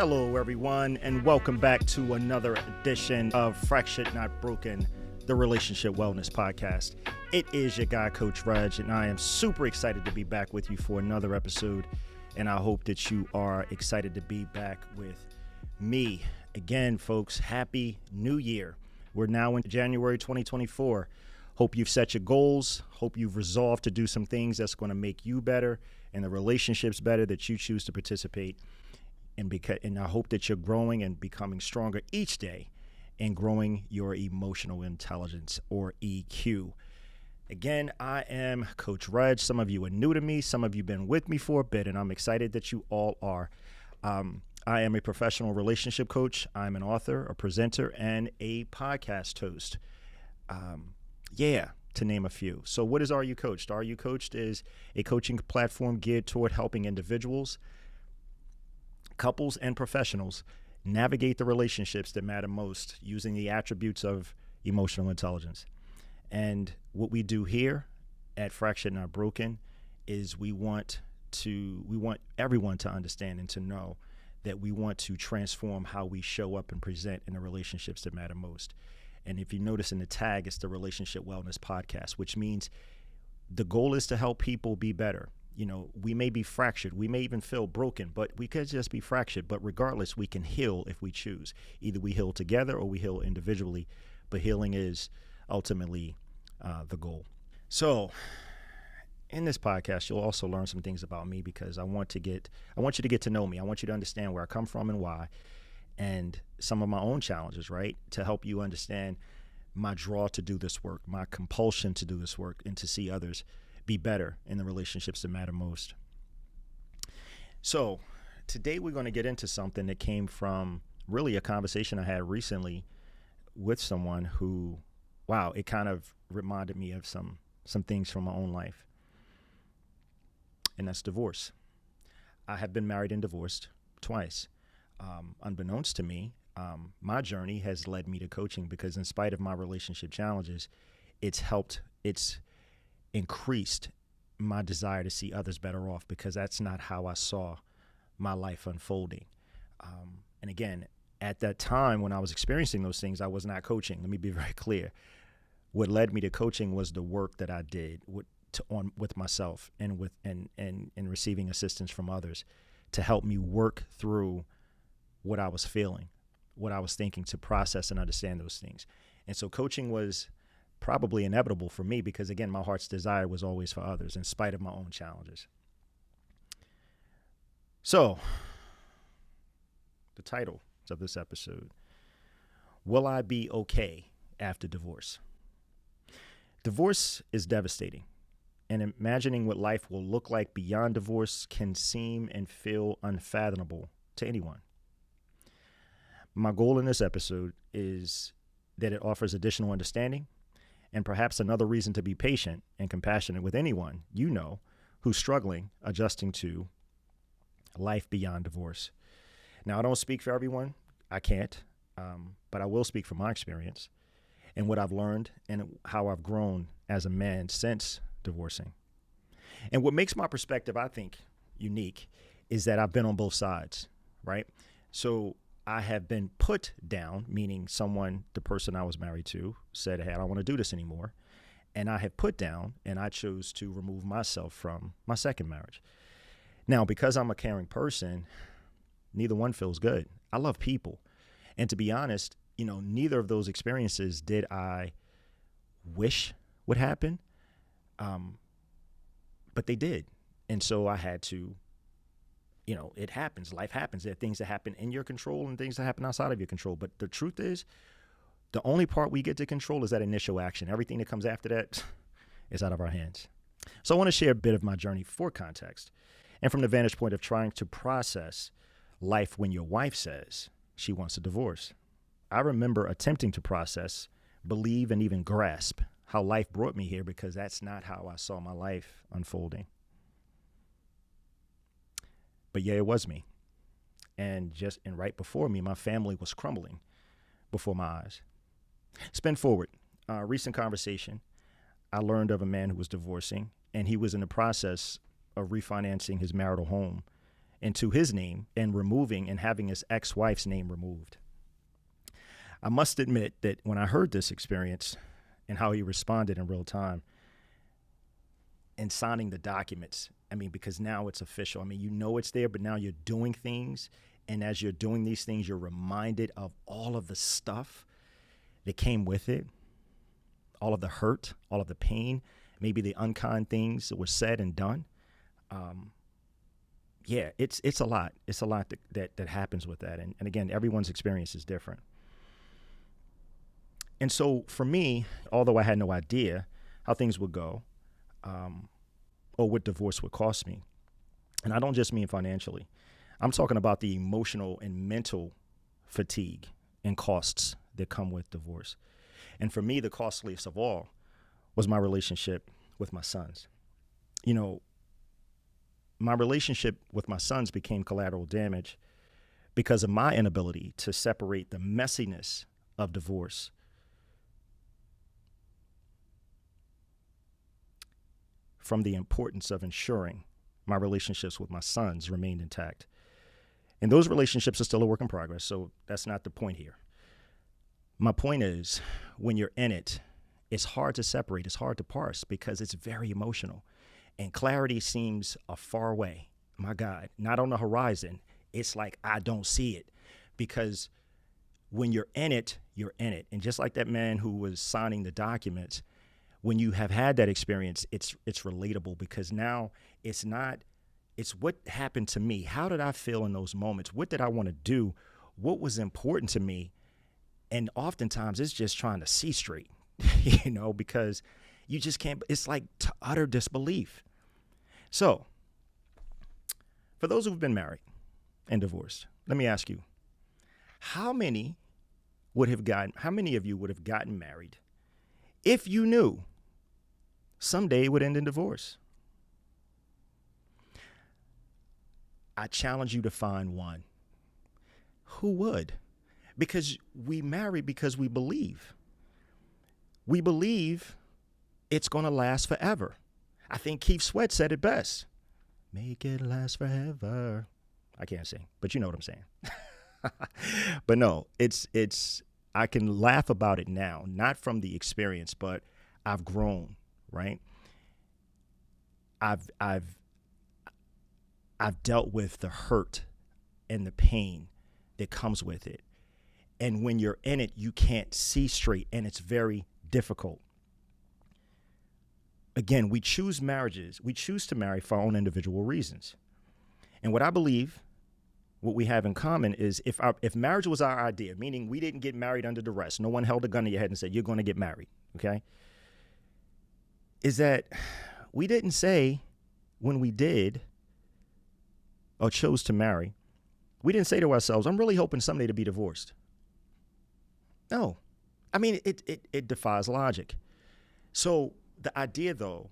Hello, everyone, and welcome back to another edition of Fractured Not Broken, the Relationship Wellness Podcast. It is your guy, Coach Reg, and I am super excited to be back with you for another episode, and I hope that you are excited to be back with me. Again, folks, Happy New Year. We're now in January 2024. Hope you've set your goals. Hope you've resolved to do some things that's going to make you better and the relationships better that you choose to participate in. And I hope that you're growing and becoming stronger each day and growing your emotional intelligence, or EQ. Again, I am Coach Reg. Some of you are new to me. Some of you have been with me for a bit, and I'm excited that you all are. I am a professional relationship coach. I'm an author, a presenter, and a podcast host. To name a few. So what is Are You Coached? Are You Coached is a coaching platform geared toward helping individuals, couples, and professionals navigate the relationships that matter most using the attributes of emotional intelligence. And what we do here at Fractured Not Broken is we want everyone to understand and to know that we want to transform how we show up and present in the relationships that matter most. And if you notice in the tag, it's the Relationship Wellness Podcast, which means the goal is to help people be better. You know, we may be fractured. We may even feel broken, but we could just be fractured. But regardless, we can heal if we choose. Either we heal together or we heal individually. But healing is ultimately the goal. So in this podcast, you'll also learn some things about me because I want you to get to know me. I want you to understand where I come from and why, and some of my own challenges, right? To help you understand my draw to do this work, my compulsion to do this work, and to see others be better in the relationships that matter most. So today we're going to get into something that came from really a conversation I had recently with someone who, it kind of reminded me of some things from my own life. And that's divorce. I have been married and divorced twice. Unbeknownst to me, my journey has led me to coaching because in spite of my relationship challenges, it's increased my desire to see others better off because that's not how I saw my life unfolding. And again, at that time when I was experiencing those things, I was not coaching. Let me be very clear. What led me to coaching was the work that I did with myself and receiving assistance from others to help me work through what I was feeling, what I was thinking, to process and understand those things. And so coaching was probably inevitable for me because, again, my heart's desire was always for others in spite of my own challenges. So the title of this episode, Will I Be Okay After Divorce? Divorce is devastating, and imagining what life will look like beyond divorce can seem and feel unfathomable to anyone. My goal in this episode is that it offers additional understanding and perhaps another reason to be patient and compassionate with anyone you know who's struggling adjusting to life beyond divorce. Now, I don't speak for everyone. I can't, but I will speak from my experience and what I've learned and how I've grown as a man since divorcing. And what makes my perspective, I think, unique is that I've been on both sides, right? So I have been put down, meaning the person I was married to said, hey, I don't want to do this anymore. And I have put down, and I chose to remove myself from my second marriage. Now, because I'm a caring person, neither one feels good. I love people. And to be honest, neither of those experiences did I wish would happen. But they did. And so I had to, it happens. Life happens. There are things that happen in your control and things that happen outside of your control. But the truth is, the only part we get to control is that initial action. Everything that comes after that is out of our hands. So I want to share a bit of my journey for context and from the vantage point of trying to process life when your wife says she wants a divorce. I remember attempting to process, believe, and even grasp how life brought me here because that's not how I saw my life unfolding. But yeah, it was me. And right before me, my family was crumbling before my eyes. Spin forward, recent conversation. I learned of a man who was divorcing, and he was in the process of refinancing his marital home into his name and removing and having his ex-wife's name removed. I must admit that when I heard this experience and how he responded in real time and signing the documents, I mean, because now it's official. I mean, you know it's there, but now you're doing things. And as you're doing these things, you're reminded of all of the stuff that came with it, all of the hurt, all of the pain, maybe the unkind things that were said and done. Yeah, it's a lot. It's a lot that happens with that. And again, everyone's experience is different. And so for me, although I had no idea how things would go, or what divorce would cost me, and I don't just mean financially, I'm talking about the emotional and mental fatigue and costs that come with divorce. And for me, the costliest of all was my relationship with my sons. You know, my relationship with my sons became collateral damage because of my inability to separate the messiness of divorce from the importance of ensuring my relationships with my sons remained intact. And those relationships are still a work in progress, so that's not the point here. My point is, when you're in it, it's hard to separate, it's hard to parse because it's very emotional. And clarity seems a far way. My God, not on the horizon. It's like I don't see it because when you're in it, you're in it. And just like that man who was signing the documents, when you have had that experience, it's relatable because now it's what happened to me. How did I feel in those moments? What did I want to do? What was important to me? And oftentimes it's just trying to see straight, because you just can't, it's like utter disbelief. So for those who've been married and divorced, let me ask you, how many of you would have gotten married if you knew someday it would end in divorce? I challenge you to find one. Who would? Because we marry because we believe. We believe it's going to last forever. I think Keith Sweat said it best. Make it last forever. I can't sing, but you know what I'm saying. But no, I can laugh about it now, not from the experience, but I've grown, right? I've dealt with the hurt and the pain that comes with it. And when you're in it, you can't see straight, and it's very difficult. Again, we choose to marry for our own individual reasons. And what I believe, what we have in common is if marriage was our idea, meaning we didn't get married under duress, no one held a gun to your head and said, you're going to get married, okay? Is that we didn't say when we did or chose to marry, we didn't say to ourselves, I'm really hoping someday to be divorced. No. I mean, it defies logic. So the idea, though,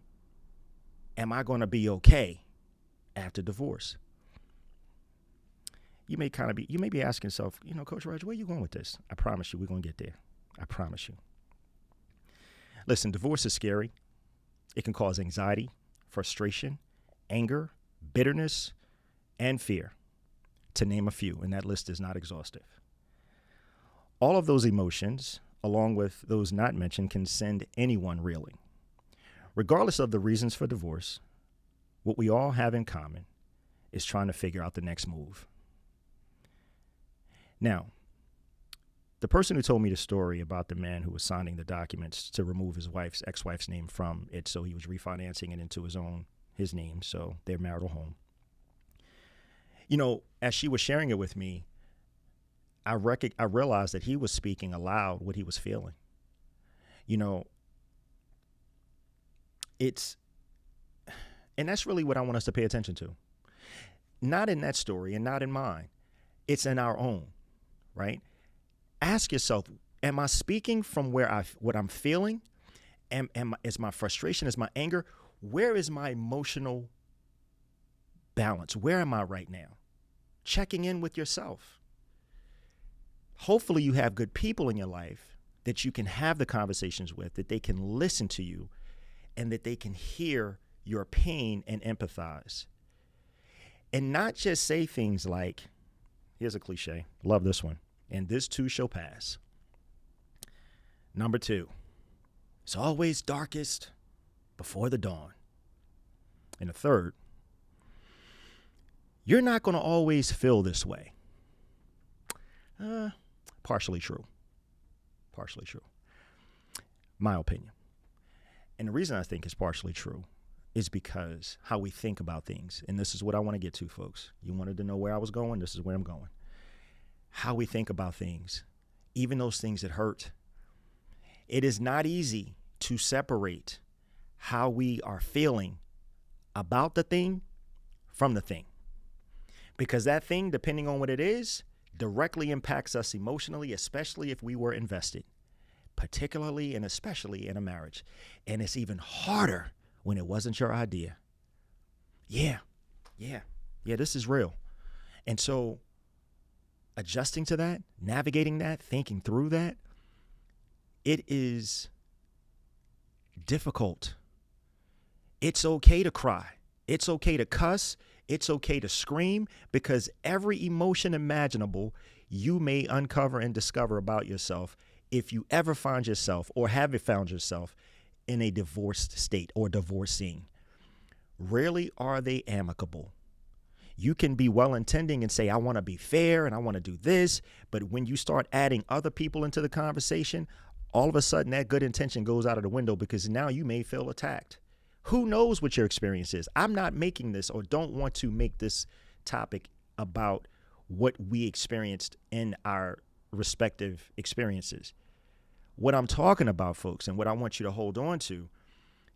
am I going to be okay after divorce? You may be asking yourself, Coach Reg, where are you going with this? I promise you, we're going to get there. I promise you. Listen, divorce is scary. It can cause anxiety, frustration, anger, bitterness, and fear, to name a few, and that list is not exhaustive. All of those emotions, along with those not mentioned, can send anyone reeling. Regardless of the reasons for divorce, what we all have in common is trying to figure out the next move. Now, the person who told me the story about the man who was signing the documents to remove his ex-wife's name from it, so he was refinancing it into his name, so their marital home. As she was sharing it with me, I realized that he was speaking aloud what he was feeling. And that's really what I want us to pay attention to. Not in that story and not in mine. It's in our own, right? Ask yourself, am I speaking from what I'm feeling? Is my frustration, is my anger? Where is my emotional balance? Where am I right now? Checking in with yourself. Hopefully you have good people in your life that you can have the conversations with, that they can listen to you, and that they can hear your pain and empathize. And not just say things like, here's a cliche, love this one, and this too shall pass. Number 2, it's always darkest before the dawn. And the third, you're not going to always feel this way. Partially true. Partially true. My opinion. And the reason I think it's partially true is because how we think about things. And this is what I want to get to, folks. You wanted to know where I was going? This is where I'm going. How we think about things, even those things that hurt. It is not easy to separate how we are feeling about the thing from the thing. Because that thing, depending on what it is, directly impacts us emotionally, especially if we were invested, particularly and especially in a marriage. And it's even harder when it wasn't your idea. Yeah, this is real. And so adjusting to that, navigating that, thinking through that, it is difficult. It's okay to cry. It's okay to cuss. It's okay to scream, because every emotion imaginable you may uncover and discover about yourself if you ever find yourself or have found yourself in a divorced state or divorcing. Rarely are they amicable. You can be well-intending and say, I want to be fair and I want to do this. But when you start adding other people into the conversation, all of a sudden that good intention goes out of the window, because now you may feel attacked. Who knows what your experience is? I'm not making this, or don't want to make this topic about what we experienced in our respective experiences. What I'm talking about, folks, and what I want you to hold on to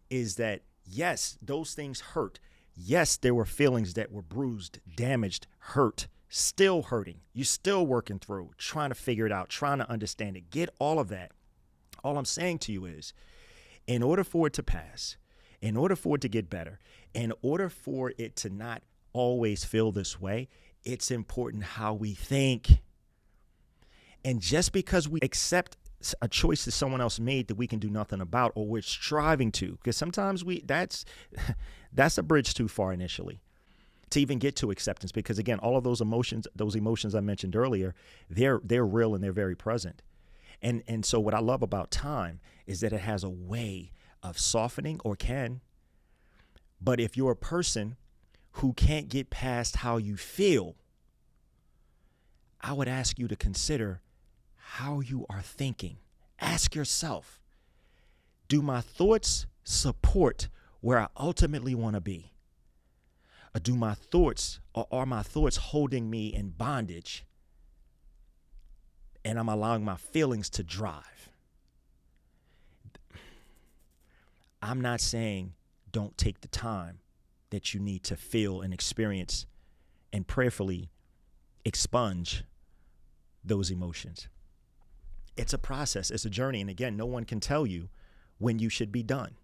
is that, yes, those things hurt. Yes, there were feelings that were bruised, damaged, hurt, still hurting. You're still working through, trying to figure it out, trying to understand it. Get all of that. All I'm saying to you is, in order for it to pass, in order for it to get better, in order for it to not always feel this way, it's important how we think. And just because we accept a choice that someone else made that we can do nothing about, or we're striving to, because sometimes that's a bridge too far initially to even get to acceptance, because again, all of those emotions I mentioned earlier, they're real and they're very present. And so what I love about time is that it has a way of softening, or can. But if you're a person who can't get past how you feel, I would ask you to consider how you are thinking. Ask yourself, do my thoughts support where I ultimately want to be? Or are my thoughts holding me in bondage, and I'm allowing my feelings to drive? I'm not saying don't take the time that you need to feel and experience and prayerfully expunge those emotions. It's a process. It's a journey. And again, no one can tell you when you should be done.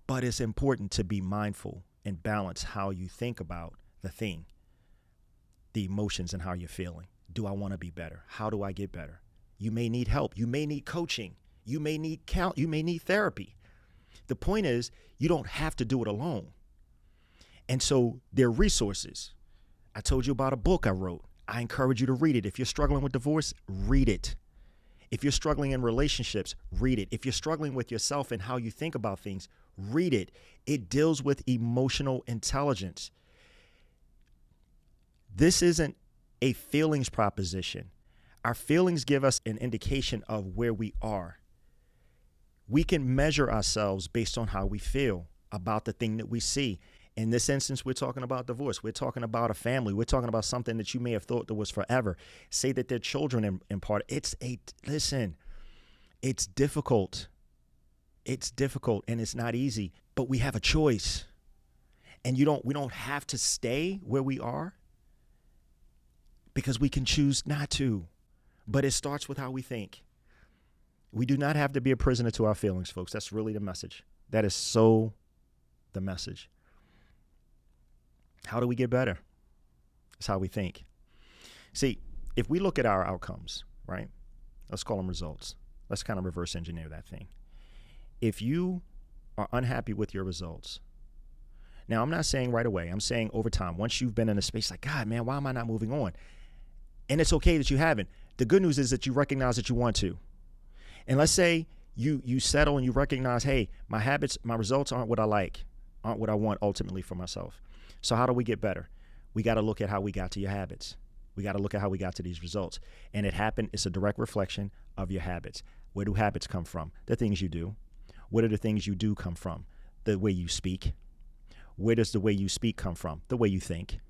But it's important to be mindful and balance how you think about the thing, the emotions, and how you're feeling. Do I want to be better? How do I get better? You may need help. You may need coaching. You may need you may need therapy. The point is, you don't have to do it alone. And so there are resources. I told you about a book I wrote. I encourage you to read it. If you're struggling with divorce, read it. If you're struggling in relationships, read it. If you're struggling with yourself and how you think about things, read it. It deals with emotional intelligence. This isn't a feelings proposition. Our feelings give us an indication of where we are. We can measure ourselves based on how we feel about the thing that we see. In this instance, we're talking about divorce. We're talking about a family. We're talking about something that you may have thought that was forever. Say that they're children in part. Listen, it's difficult. It's difficult and it's not easy, but we have a choice. And we don't have to stay where we are, because we can choose not to. But it starts with how we think. We do not have to be a prisoner to our feelings, folks. That's really the message. That is so the message. How do we get better? It's how we think. See, if we look at our outcomes, right? Let's call them results. Let's kind of reverse engineer that thing. If you are unhappy with your results, Now, I'm not saying right away. I'm saying over time. Once you've been in a space like, God, man, why am I not moving on? And it's okay that you haven't. The good news is that you recognize that you want to. And let's say you settle and you recognize, hey, my habits, my results aren't what I like, aren't what I want ultimately for myself. So how do we get better? We got to look at how we got to your habits. We got to look at how we got to these results. And it's a direct reflection of your habits. Where do habits come from? The things you do. Where do the things you do come from? The way you speak. Where does the way you speak come from? The way you think.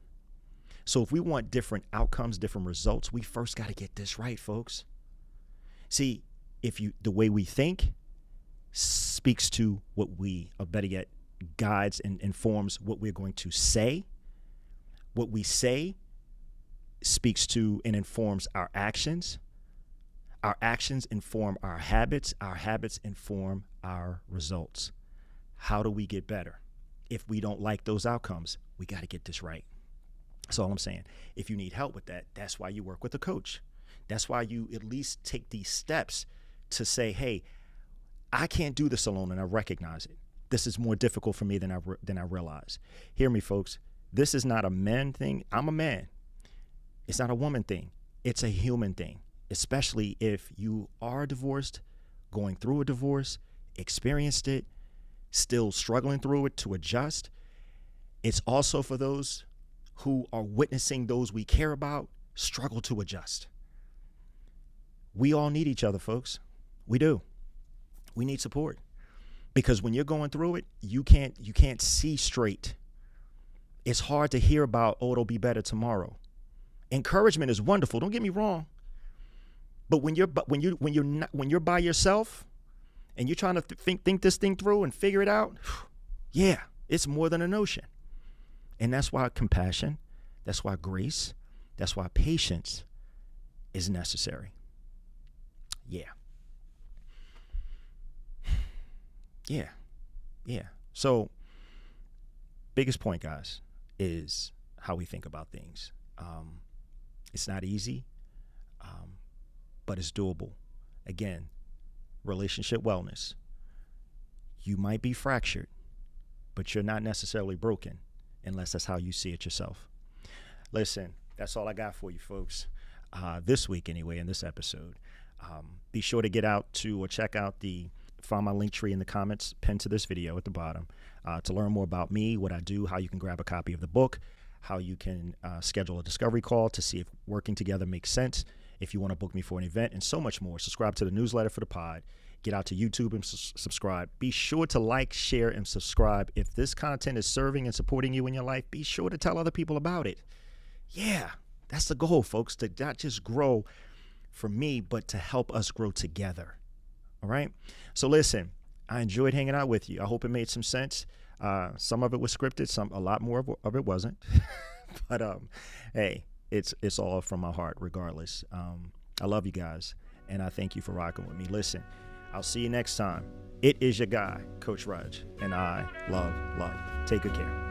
So if we want different outcomes, different results, we first got to get this right, folks. See, the way we think speaks to what or better yet, guides and informs what we're going to say. What we say speaks to and informs our actions. Our actions inform our habits. Our habits inform our results. How do we get better? If we don't like those outcomes, we got to get this right. That's all I'm saying. If you need help with that, that's why you work with a coach. That's why you at least take these steps to say, hey, I can't do this alone, and I recognize it. This is more difficult for me than I realize. Hear me, folks. This is not a man thing. I'm a man. It's not a woman thing. It's a human thing, especially if you are divorced, going through a divorce, experienced it, still struggling through it to adjust. It's also for those who are witnessing those we care about struggle to adjust. We all need each other, folks. We do. We need support. Because when you're going through it, you can't see straight. It's hard to hear about, oh, it'll be better tomorrow. Encouragement is wonderful. Don't get me wrong. But when you're by yourself and you're trying to think this thing through and figure it out, yeah, it's more than a notion. And that's why compassion, that's why grace, that's why patience is necessary. Yeah. So, biggest point, guys, is how we think about things. It's not easy, but it's doable. Again, relationship wellness. You might be fractured, but you're not necessarily broken unless that's how you see it yourself. Listen, that's all I got for you, folks. This week, anyway, in this episode. Be sure to get out to or check out find my link tree in the comments pinned to this video at the bottom to learn more about me, what I do, how you can grab a copy of the book, how you can schedule a discovery call to see if working together makes sense, if you want to book me for an event, and so much more. Subscribe to the newsletter for the pod. Get out to YouTube and subscribe. Be sure to like, share, and subscribe. If this content is serving and supporting you in your life, be sure to tell other people about it. Yeah, that's the goal, folks, to not just grow for me, but to help us grow together. All right. So listen, I enjoyed hanging out with you. I hope it made some sense. Some of it was scripted. A lot more of it wasn't. But hey, it's all from my heart regardless. I love you guys. And I thank you for rocking with me. Listen, I'll see you next time. It is your guy, Coach Reg. And I love. Take good care.